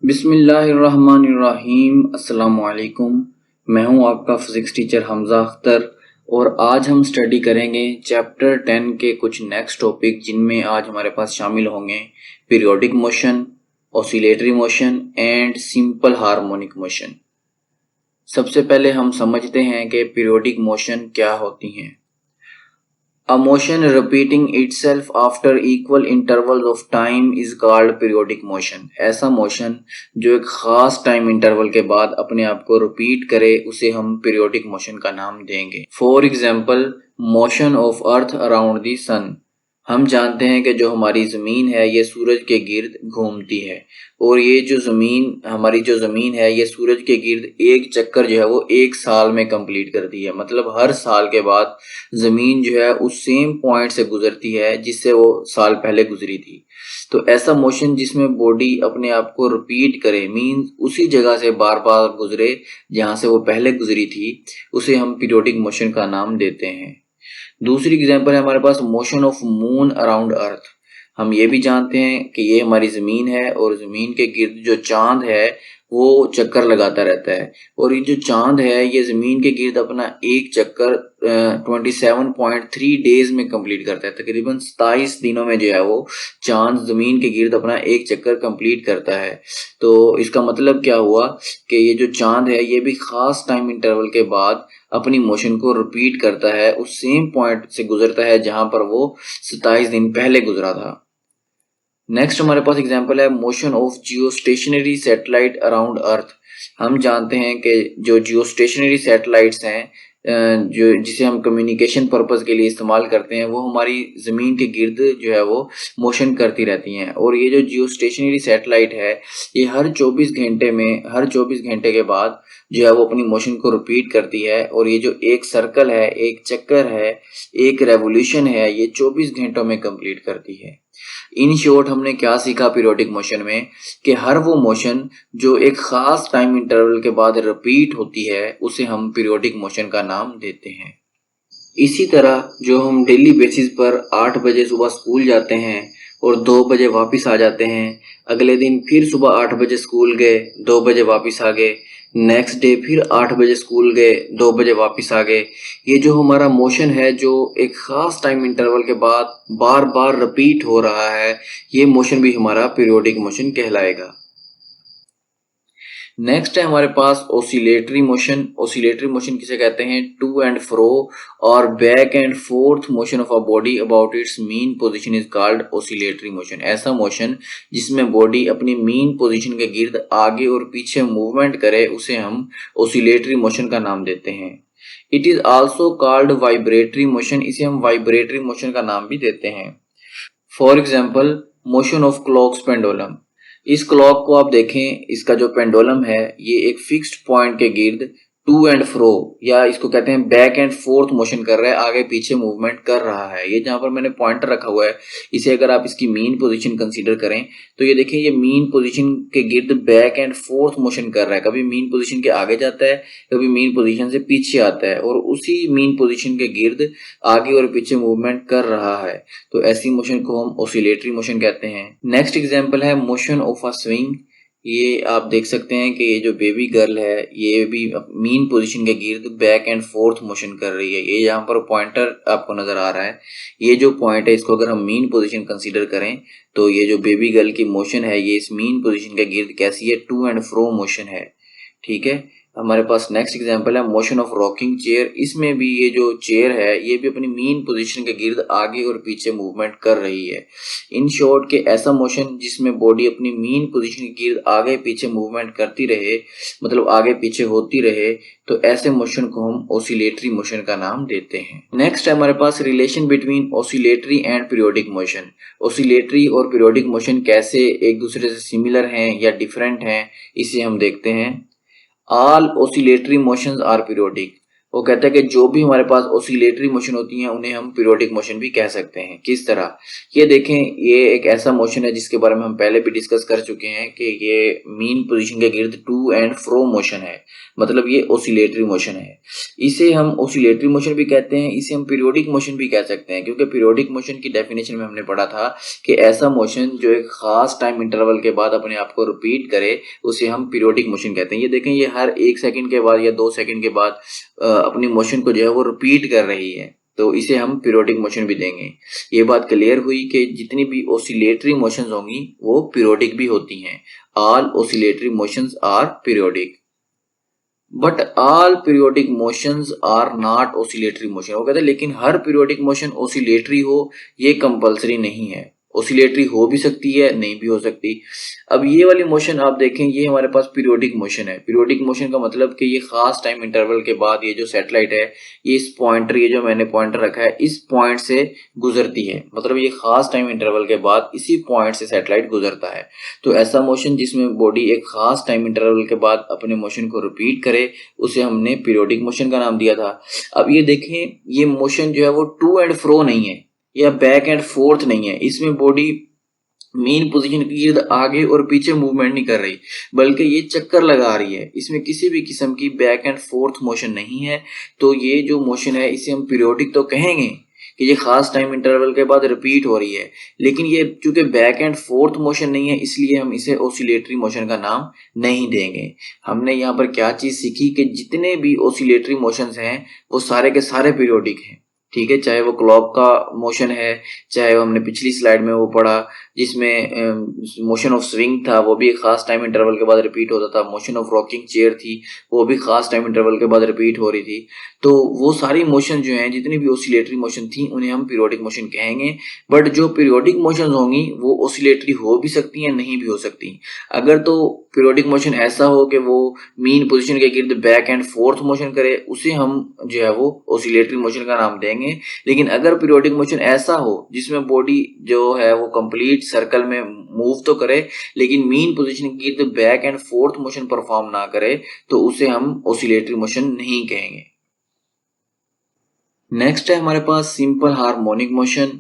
बिस्मिल्लाहिर्रहमानिर्रहीम। अस्सलाम वालेकुम। मैं हूं आपका फिज़िक्स टीचर हमज़ा अख्तर और आज हम स्टडी करेंगे चैप्टर 10 के कुछ नेक्स्ट टॉपिक, जिनमें आज हमारे पास शामिल होंगे periodic motion, oscillatory motion and simple harmonic motion. सबसे पहले हम समझते हैं कि पीरियोडिक मोशन क्या होती हैं। A motion repeating itself after equal intervals of time is called periodic motion। ऐसा मोशन जो एक खास टाइम इंटरवल के बाद अपने आप को रिपीट करे उसे हम पीरियोडिक मोशन का नाम देंगे। For example, motion of earth around the sun. हम जानते हैं कि जो हमारी ज़मीन है ये सूरज के गिर्द घूमती है और ये जो ज़मीन है ये सूरज के गिर्द एक चक्कर जो है वो एक साल में कंप्लीट करती है। मतलब हर साल के बाद ज़मीन जो है उस सेम पॉइंट से गुजरती है जिससे वो साल पहले गुजरी थी। तो ऐसा मोशन जिसमें बॉडी अपने आप को रिपीट करे, मीन्स उसी जगह से बार बार गुजरे जहाँ से वो पहले गुजरी थी, उसे हम पीरियोडिक मोशन का नाम देते हैं। दूसरी एग्जांपल है हमारे पास motion of moon around earth. हम ये भी जानते हैं कि ये हमारी ज़मीन है और ज़मीन के गिर्द जो चांद है वो चक्कर लगाता रहता है और ये जो चांद है ये ज़मीन के गिर्द अपना एक चक्कर 27.3 डेज में कंप्लीट करता है। तकरीबन 27 दिनों में जो है वो चांद ज़मीन के गिर्द अपना एक चक्कर कंप्लीट करता है। तो इसका मतलब क्या हुआ कि ये जो चांद है ये भी ख़ास टाइम इंटरवल के बाद अपनी मोशन को रिपीट करता है, उस सेम पॉइंट से गुजरता है जहां पर वो 27 दिन पहले गुजरा था। नेक्स्ट हमारे पास एग्जांपल है motion of geostationary satellite around earth. हम जानते हैं कि जो जियोस्टेशनरी सैटेलाइट्स हैं जो जिसे हम कम्युनिकेशन पर्पस के लिए इस्तेमाल करते हैं, वो हमारी ज़मीन के गिर्द जो है वो मोशन करती रहती हैं। और ये जो जियोस्टेशनरी सैटेलाइट है ये हर 24 घंटे के बाद जो है वो अपनी मोशन को रिपीट करती है और ये जो एक सर्कल है, एक चक्कर है, एक रेवोल्यूशन है, ये 24 घंटों में कंप्लीट करती है। इन शॉर्ट हमने क्या सीखा पीरियोडिक मोशन में कि हर वो मोशन जो एक खास टाइम इंटरवल के बाद रिपीट होती है उसे हम पीरियोडिक मोशन का नाम देते हैं। इसी तरह जो हम डेली बेसिस पर 8 बजे सुबह स्कूल जाते हैं और 2 बजे वापस आ जाते हैं, अगले दिन फिर सुबह 8 बजे स्कूल गए, 2 बजे वापस आ गए, नेक्स्ट डे फिर 8 बजे स्कूल गए, 2 बजे वापस आ गए, ये जो हमारा मोशन है जो एक खास टाइम इंटरवल के बाद बार बार रिपीट हो रहा है, ये मोशन भी हमारा पीरियोडिक मोशन कहलाएगा। नेक्स्ट है हमारे पास ओसिलेटरी मोशन। ओसिलेटरी मोशन किसे कहते हैं? टू एंड फ्रो और back and fourth motion of a body about it's mean position is called oscillatory motion. ऐसा मोशन जिसमें बॉडी अपनी मीन पोजीशन के गिर्द आगे और पीछे मूवमेंट करे उसे हम ओसिलेटरी मोशन का नाम देते हैं। It is also called vibratory motion. इसे हम वाइब्रेटरी मोशन का नाम भी देते हैं। For example, motion of clocks pendulum. इस क्लॉक को आप देखें, इसका जो पेंडुलम है ये एक फिक्स्ड पॉइंट के गिर्द टू एंड फ्रो या इसको कहते हैं बैक एंड फोर्थ मोशन कर रहा है, आगे पीछे मूवमेंट कर रहा है। ये जहां पर मैंने पॉइंटर रखा हुआ है, इसे अगर आप इसकी मीन पोजीशन कंसीडर करें तो ये देखिए ये मीन पोजीशन के गिर्द बैक एंड फोर्थ मोशन कर रहा है। कभी मीन पोजीशन के आगे जाता है, कभी मीन पोजीशन से पीछे आता है और उसी मीन पोजीशन के गिर्द आगे और पीछे मूवमेंट कर रहा है। तो ऐसी मोशन को हम ओसिलेटरी मोशन कहते हैं। नेक्स्ट एग्जांपल है मोशन ऑफ अ स्विंग। ये आप देख सकते हैं कि ये जो बेबी गर्ल है ये भी मीन पोजीशन के गिर्द बैक एंड फोर्थ मोशन कर रही है। ये यहाँ पर पॉइंटर आपको नजर आ रहा है, ये जो पॉइंट है इसको अगर हम मीन पोजीशन कंसीडर करें तो ये जो बेबी गर्ल की मोशन है ये इस मीन पोजीशन के गिर्द कैसी है? टू एंड फ्रो मोशन है। ठीक है, हमारे पास नेक्स्ट एग्जांपल है मोशन ऑफ रॉकिंग चेयर। इसमें भी ये जो चेयर है ये भी अपनी मीन पोजीशन के गिर्द आगे और पीछे मूवमेंट कर रही है। इन शॉर्ट के ऐसा मोशन जिसमें बॉडी अपनी मीन पोजीशन के गिर्द आगे पीछे मूवमेंट करती रहे, मतलब आगे पीछे होती रहे, तो ऐसे मोशन को हम ओसिलेटरी मोशन का नाम देते हैं। नेक्स्ट है हमारे पास relation between oscillatory and periodic motion. Oscillatory और पीरियोडिक मोशन कैसे एक दूसरे से सिमिलर हैं या डिफरेंट हैं, इसे हम देखते हैं। All oscillatory motions are periodic. वो कहता है कि जो भी हमारे पास ऑसिलेटरी मोशन होती हैं उन्हें हम पीरियोडिक मोशन भी कह सकते हैं। किस तरह, ये देखें, ये एक ऐसा मोशन है जिसके बारे में हम पहले भी डिस्कस कर चुके हैं कि ये मीन पोजीशन के गिर्द टू एंड फ्रो मोशन है, मतलब ये ऑसिलेटरी मोशन है। इसे हम ऑसिलेटरी मोशन भी कहते हैं, इसे हम पीरियोडिक मोशन भी कह सकते हैं, क्योंकि पीरियोडिक मोशन की डेफिनेशन में हमने पढ़ा था कि ऐसा मोशन जो एक खास टाइम इंटरवल के बाद अपने आप को रिपीट करे उसे हम पीरियोडिक मोशन कहते हैं। ये देखें, ये हर 1 सेकंड के बाद या 2 सेकंड के बाद अपनी मोशन को जो है वो रिपीट कर रही है, तो इसे हम पीरियोडिक मोशन भी देंगे। ये बात क्लियर हुई कि जितनी भी ऑसिलेटरी मोशंस होंगी वो पीरियोडिक भी होती हैं। All oscillatory motions are periodic, but all periodic motions are not oscillatory motion. वो कहते हैं लेकिन हर पीरियोडिक मोशन ऑसिलेटरी हो ये कंपलसरी नहीं है, ऑसिलेटरी हो भी सकती है, नहीं भी हो सकती। अब ये वाली मोशन आप देखें, ये हमारे पास पीरियोडिक मोशन है। पीरियोडिक मोशन का मतलब कि ये खास टाइम इंटरवल के बाद ये जो सैटेलाइट है ये इस पॉइंटर, ये जो मैंने पॉइंटर रखा है इस पॉइंट से गुजरती है, मतलब ये खास टाइम इंटरवल के बाद इसी पॉइंट से सैटेलाइट गुजरता है। तो ऐसा मोशन जिसमें बॉडी एक खास टाइम इंटरवल के बाद अपने मोशन को रिपीट करे उसे हमने पीरियोडिक मोशन का नाम दिया था। अब ये देखें, ये मोशन जो है वो टू एंड फ्रो नहीं है या बैक एंड फोर्थ नहीं है, इसमें बॉडी मेन पोजीशन के गिर्द आगे और पीछे मूवमेंट नहीं कर रही, बल्कि ये चक्कर लगा रही है। इसमें किसी भी किस्म की बैक एंड फोर्थ मोशन नहीं है। तो ये जो मोशन है इसे हम पीरियोडिक तो कहेंगे कि ये खास टाइम इंटरवल के बाद रिपीट हो रही है, लेकिन ये चूंकि बैक एंड फोर्थ मोशन नहीं है इसलिए हम इसे ऑसिलेटरी मोशन का नाम नहीं देंगे। हमने यहाँ पर क्या चीज सीखी कि जितने भी ऑसिलेटरी मोशंस हैं वो सारे के सारे पीरियोडिक हैं, ठीक है। चाहे वो क्लॉक का मोशन है, चाहे वो हमने पिछली स्लाइड में वो पढ़ा जिसमें मोशन ऑफ स्विंग था वो भी एक खास टाइम इंटरवल के बाद रिपीट होता था, मोशन ऑफ रॉकिंग चेयर थी वो भी खास टाइम इंटरवल के बाद रिपीट हो रही थी। तो वो सारी मोशन जो हैं, जितनी भी ऑसिलेटरी मोशन थी उन्हें हम पीरियोडिक मोशन कहेंगे। बट जो पीरियोडिक मोशन होंगी वो ऑसिलेटरी हो भी सकती हैं, नहीं भी हो सकती। अगर तो पीरियोडिक मोशन ऐसा हो कि वो मीन पोजीशन के गिर्द बैक एंड फोर्थ मोशन करे उसे हम जो है वो ऑसिलेटरी मोशन का नाम देंगे। लेकिन अगर पीरियोडिक मोशन ऐसा हो जिसमें बॉडी जो है वो कंप्लीट सर्कल में मूव तो करे लेकिन मीन पोजीशन के गिर्द back and fourth motion perform ना करे तो उसे हम ऑसिलेटरी मोशन नहीं कहेंगे। नेक्स्ट है हमारे पास simple harmonic motion.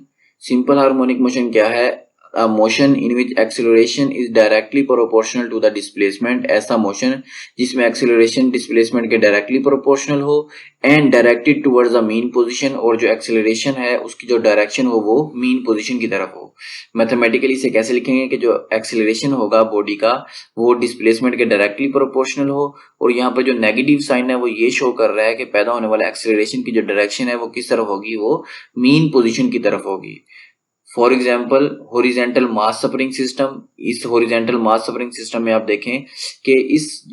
Simple harmonic motion क्या है? A motion in which acceleration is directly proportional to the displacement। ऐसा मोशन जिसमें acceleration displacement के directly proportional हो and directed towards the mean position, और जो acceleration है उसकी जो direction हो वो mean position की तरफ हो। मैथमेटिकली इसे कैसे लिखेंगे कि जो acceleration होगा बॉडी का वो displacement के directly proportional हो, और यहाँ पर जो नेगेटिव साइन है वो ये शो कर रहा है कि पैदा होने वाला acceleration की जो डायरेक्शन है वो किस तरफ होगी, वो मीन पोजीशन की तरफ होगी। For example horizontal mass suffering system, इस हॉरिजेंटल मास सफरिंग सिस्टम में आप देखें कि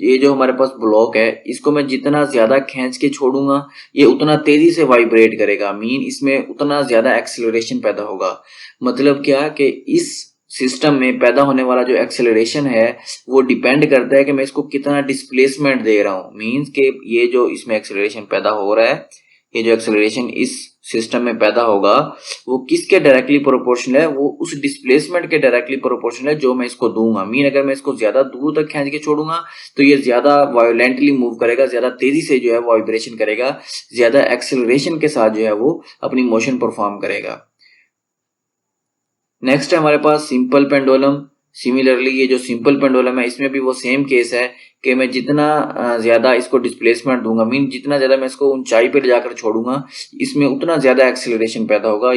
ये जो हमारे पास ब्लॉक है इसको मैं जितना ज्यादा खींच के छोड़ूंगा ये उतना तेजी से वाइब्रेट करेगा, मीन इसमें उतना ज्यादा एक्सेलरेशन पैदा होगा। मतलब क्या कि इस सिस्टम में पैदा होने वाला जो एक्सेलरेशन है वो डिपेंड करता है कि मैं इसको कितना डिस्प्लेसमेंट दे रहा हूँ। मीन्स के ये जो इसमें एक्सेलरेशन पैदा हो रहा है, ये जो एक्सेलरेशन इस सिस्टम में पैदा होगा वो किसके डायरेक्टली प्रोपोर्शनल है, वो उस डिस्प्लेसमेंट के डायरेक्टली प्रोपोर्शनल है जो मैं इसको दूंगा। मीन अगर मैं इसको ज्यादा दूर तक खींच के छोड़ूंगा तो ये ज्यादा वायोलेंटली मूव करेगा, ज्यादा तेजी से जो है वो वाइब्रेशन करेगा, ज्यादा एक्सेलरेशन के साथ जो है वो अपनी मोशन परफॉर्म करेगा। नेक्स्ट है हमारे पास सिंपल पेंडुलम। सिमिलरली ये जो सिंपल पेंडुलम है इसमें भी वो सेम केस है कि मैं जितना ज्यादा इसको डिस्प्लेसमेंट दूंगा, मीन जितना ज्यादा मैं इसको ऊंचाई पे ले जाकर छोड़ूंगा इसमें उतना ज्यादा एक्सेलरेशन पैदा होगा।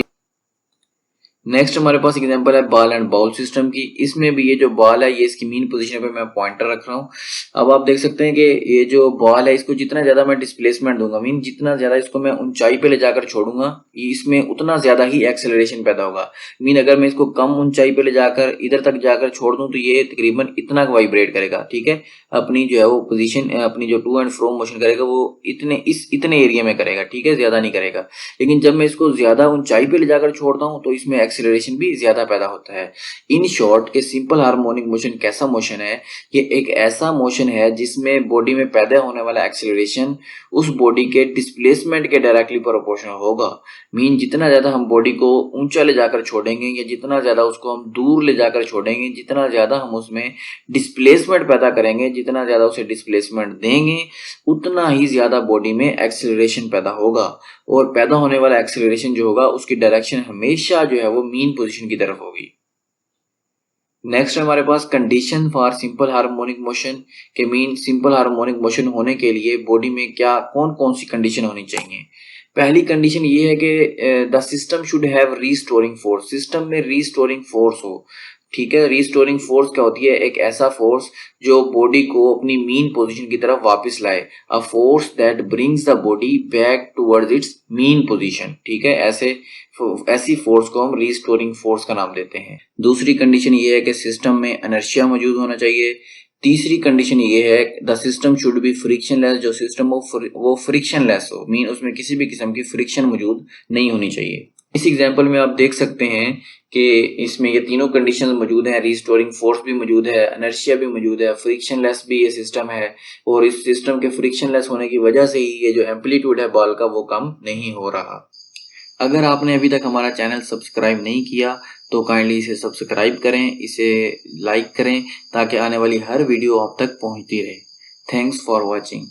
नेक्स्ट हमारे पास एग्जांपल है बॉल एंड बाउल सिस्टम की। इसमें भी ये जो बॉल है ये इसकी मीन पोजीशन पे मैं पॉइंटर रख रहा हूँ। अब आप देख सकते हैं कि ये जो बॉल है इसको जितना ज्यादा मैं डिस्प्लेसमेंट दूंगा, मीन जितना ज्यादा इसको मैं ऊंचाई पे ले जाकर छोड़ूंगा इसमें उतना ज्यादा ही एक्सेलरेशन पैदा होगा। मीन अगर मैं इसको कम ऊंचाई पे ले जाकर इधर तक जाकर छोड़ दूं तो ये तकरीबन इतना वाइब्रेट करेगा, ठीक है। अपनी जो है वो पोजीशन, अपनी जो टू एंड फ्रो मोशन करेगा वो इतने एरिया में करेगा, ठीक है, ज्यादा नहीं करेगा। लेकिन जब मैं इसको ज्यादा ऊंचाई पे ले जाकर छोड़ता हूँ तो इसमें एक्सीलरेशन भी ज्यादा पैदा होता है। इन शॉर्ट के सिंपल हार्मोनिक मोशन कैसा मोशन है? ये एक ऐसा मोशन है जिसमें बॉडी में पैदा होने वाला एक्सीलरेशन उस बॉडी के डिस्प्लेसमेंट के डायरेक्टली प्रोपोर्शनल होगा। मीन जितना ज्यादा हम बॉडी को ऊंचा ले जाकर छोड़ेंगे या जितना ज्यादा उसको हम दूर ले जाकर छोड़ेंगे, जितना ज्यादा हम उसमें डिस्प्लेसमेंट पैदा करेंगे, जितना ज्यादा उसे डिस्प्लेसमेंट देंगे, उतना ही ज्यादा बॉडी में एक्सीलरेशन पैदा होगा। और पैदा होने वाला एक्सीलरेशन जो होगा उसकी डायरेक्शन हमेशा जो है वो मीन पोजीशन की तरफ होगी। नेक्स्ट हमारे पास condition for simple harmonic motion के मीन सिंपल हार्मोनिक मोशन होने के लिए बॉडी में क्या कौन कौन सी कंडीशन होनी चाहिए। पहली कंडीशन ये है कि the system should have restoring force, system में रीस्टोरिंग फोर्स हो। ठीक है, रीस्टोरिंग फोर्स क्या होती है? एक ऐसा फोर्स जो बॉडी को अपनी मीन पोजीशन की तरफ वापस लाए, a force that brings the body back towards it's mean position. ठीक है, ऐसी फोर्स को हम रीस्टोरिंग फोर्स का नाम देते हैं। दूसरी कंडीशन ये है कि सिस्टम में इनर्शिया मौजूद होना चाहिए। तीसरी कंडीशन ये है the system should be frictionless, जो सिस्टम वो फ्रिक्शनलेस हो, मीन उसमें किसी भी किस्म की फ्रिक्शन मौजूद नहीं होनी चाहिए। इस एग्जांपल में आप देख सकते हैं कि इसमें ये तीनों कंडीशंस मौजूद हैं, रीस्टोरिंग फोर्स भी मौजूद है, इनर्शिया भी मौजूद है, फ्रिक्शनलेस भी ये सिस्टम है। और इस सिस्टम के फ्रिक्शनलेस होने की वजह से ही ये जो एम्पलीट्यूड है बॉल का वो कम नहीं हो रहा। अगर आपने अभी तक हमारा चैनल सब्सक्राइब नहीं किया तो काइंडली इसे सब्सक्राइब करें, इसे लाइक करें ताकि आने वाली हर वीडियो आप तक पहुंचती रहे। Thanks for watching.